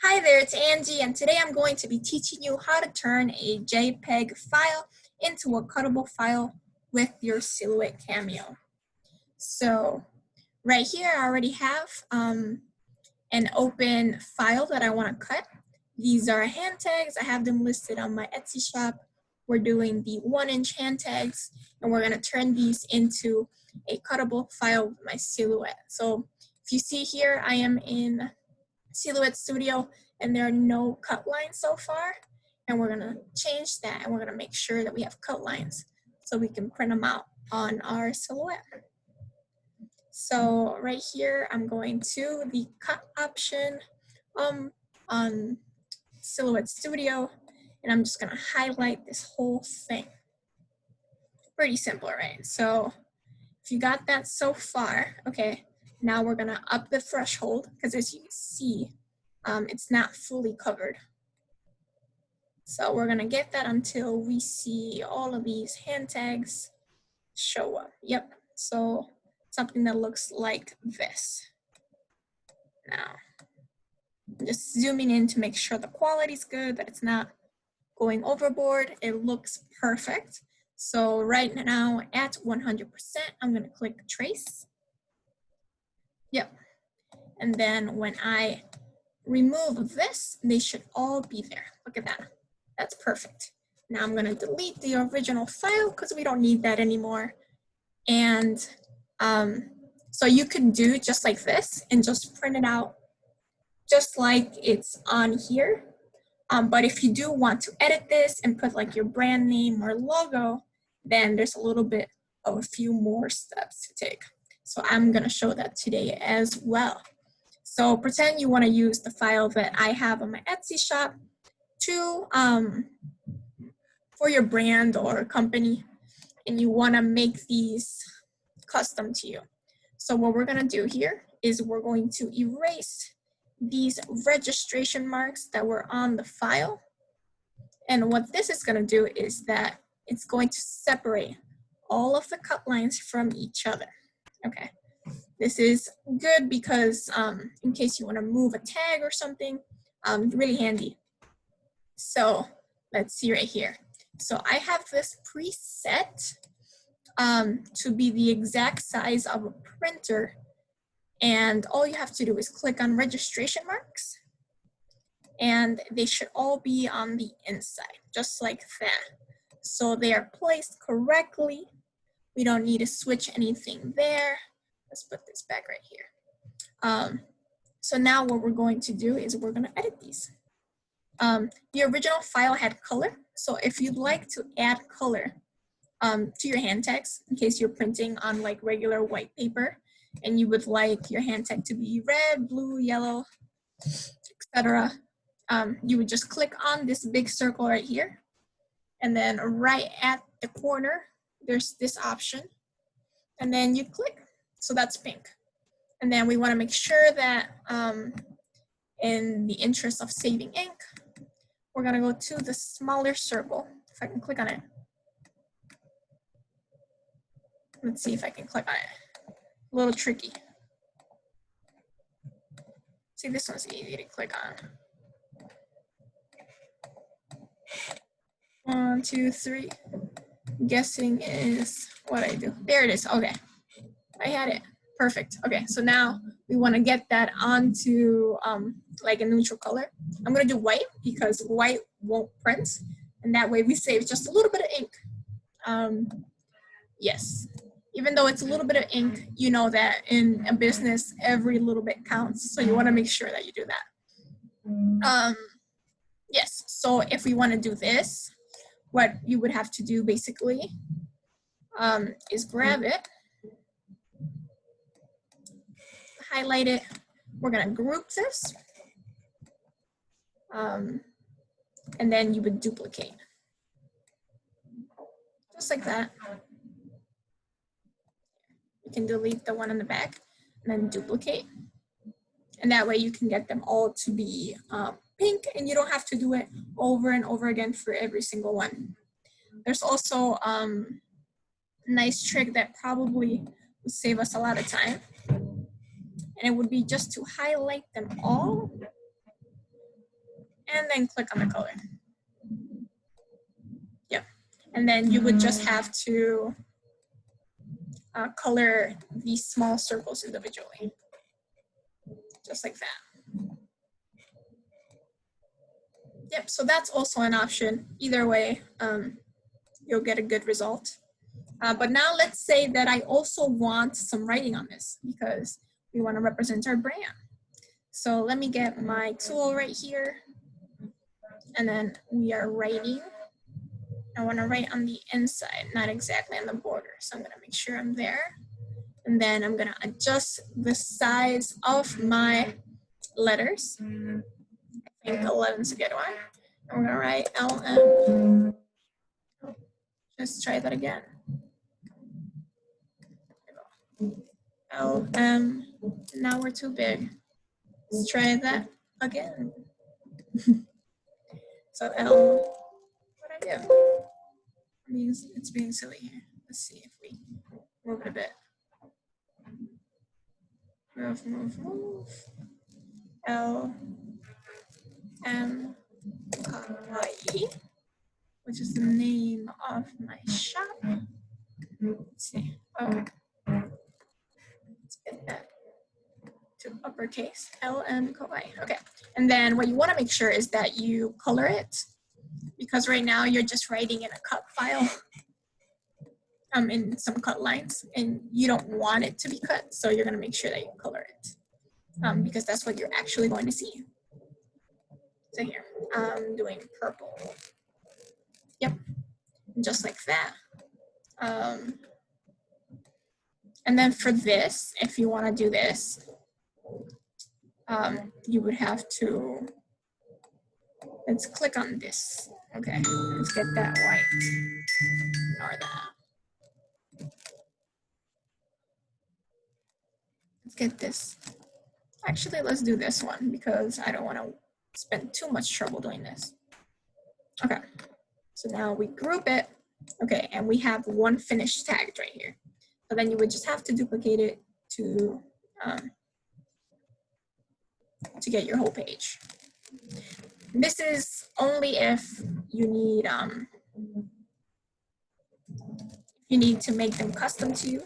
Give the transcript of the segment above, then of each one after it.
Hi there, it's Angie, and today I'm going to be teaching you how to turn a JPEG file into a cuttable file with your Silhouette Cameo. So right here, I already have an open file that I want to cut. These are hand tags. I have them listed on my Etsy shop. We're doing the 1-inch hand tags, and we're going to turn these into a cuttable file with my Silhouette. So if you see here, I am in Silhouette Studio, and there are no cut lines so far, and we're gonna change that, and we're gonna make sure that we have cut lines so we can print them out on our Silhouette. So right here, I'm going to the cut option on Silhouette Studio, and I'm just gonna highlight this whole thing. Pretty simple, right? So if you got that so far, okay, now we're gonna up the threshold, because as you can see, it's not fully covered. So we're gonna get that until we see all of these hand tags show up. Yep, so something that looks like this. Now, I'm just zooming in to make sure the quality's good, that it's not going overboard. It looks perfect. So right now at 100%, I'm gonna click trace. Yep, and then when I remove this, they should all be there. Look at that. That's perfect. Now I'm going to delete the original file because we don't need that anymore. And so you can do just like this and just print it out just like it's on here. But if you do want to edit this and put like your brand name or logo, then there's a little bit of a few more steps to take. So I'm going to show that today as well. So pretend you want to use the file that I have on my Etsy shop to for your brand or company, and you want to make these custom to you. So what we're going to do here is we're going to erase these registration marks that were on the file. And what this is going to do is that it's going to separate all of the cut lines from each other. Okay. This is good because in case you want to move a tag or something, really handy. So let's see right here. So I have this preset to be the exact size of a printer. And all you have to do is click on registration marks. And they should all be on the inside, just like that. So they are placed correctly. We don't need to switch anything there. Let's put this back right here. So now what we're going to do is we're going to edit these. The original file had color. So if you'd like to add color to your hand tags, in case you're printing on like regular white paper, and you would like your hand tag to be red, blue, yellow, etc., you would just click on this big circle right here. And then right at the corner, there's this option. And then you click. So that's pink. And then we want to make sure that in the interest of saving ink, we're going to go to the smaller circle. If I can click on it. Let's see if I can click on it. A little tricky. See, this one's easy to click on. 1, 2, 3. Guessing is what I do. There it is. Okay. I had it. Perfect. Okay, so now we want to get that onto like a neutral color. I'm going to do white because white won't print, and that way we save just a little bit of ink. Yes, even though it's a little bit of ink, you know that in a business, every little bit counts, so you want to make sure that you do that. Yes, so if we want to do this, what you would have to do basically is grab it, highlight it. We're going to group this. And then you would duplicate. Just like that. You can delete the one in the back and then duplicate. And that way you can get them all to be pink, and you don't have to do it over and over again for every single one. There's also a nice trick that probably would save us a lot of time. And it would be just to highlight them all and then click on the color. Yep. And then you would just have to color these small circles individually, just like that. Yep, so that's also an option. Either way, you'll get a good result. But now let's say that I also want some writing on this because we want to represent our brand. So let me get my tool right here. And then we are writing. I want to write on the inside, not exactly on the border. So I'm going to make sure I'm there. And then I'm going to adjust the size of my letters. I think 11's a good one. I'm going to write LM. Let's try that again. LM. Now we're too big. Let's try that again. So L. What I do? It's being silly here. Let's see if we move it a bit. Move. L M KAWAII, which is the name of my shop. Let's see. Oh, let's get that to uppercase. LM KAWAII. Okay. And then what you want to make sure is that you color it, because right now you're just writing in a cut file. In some cut lines, and you don't want it to be cut, so you're going to make sure that you color it, because that's what you're actually going to see. So here, I'm doing purple. Yep, just like that. And then for this, if you want to do this, you would have to, let's click on this. Okay, let's get that white. Ignore that. Let's get this. Actually, let's do this one because I don't want to spend too much trouble doing this. Okay, so now we group it. Okay, and we have one finished tag right here. So then you would just have to duplicate it to get your whole page. This is only if you need to make them custom to you.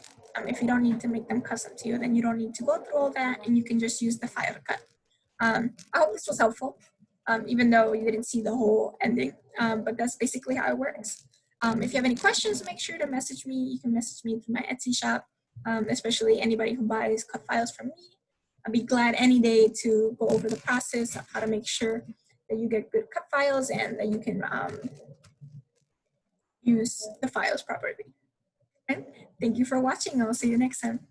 If you don't need to make them custom to you, then you don't need to go through all that, and you can just use the file to cut. I hope this was helpful, even though you didn't see the whole ending, but that's basically how it works. If you have any questions, make sure to message me. You can message me through my Etsy shop, especially anybody who buys cut files from me. I'd be glad any day to go over the process of how to make sure that you get good cut files and that you can use the files properly. Okay? Thank you for watching. I'll see you next time.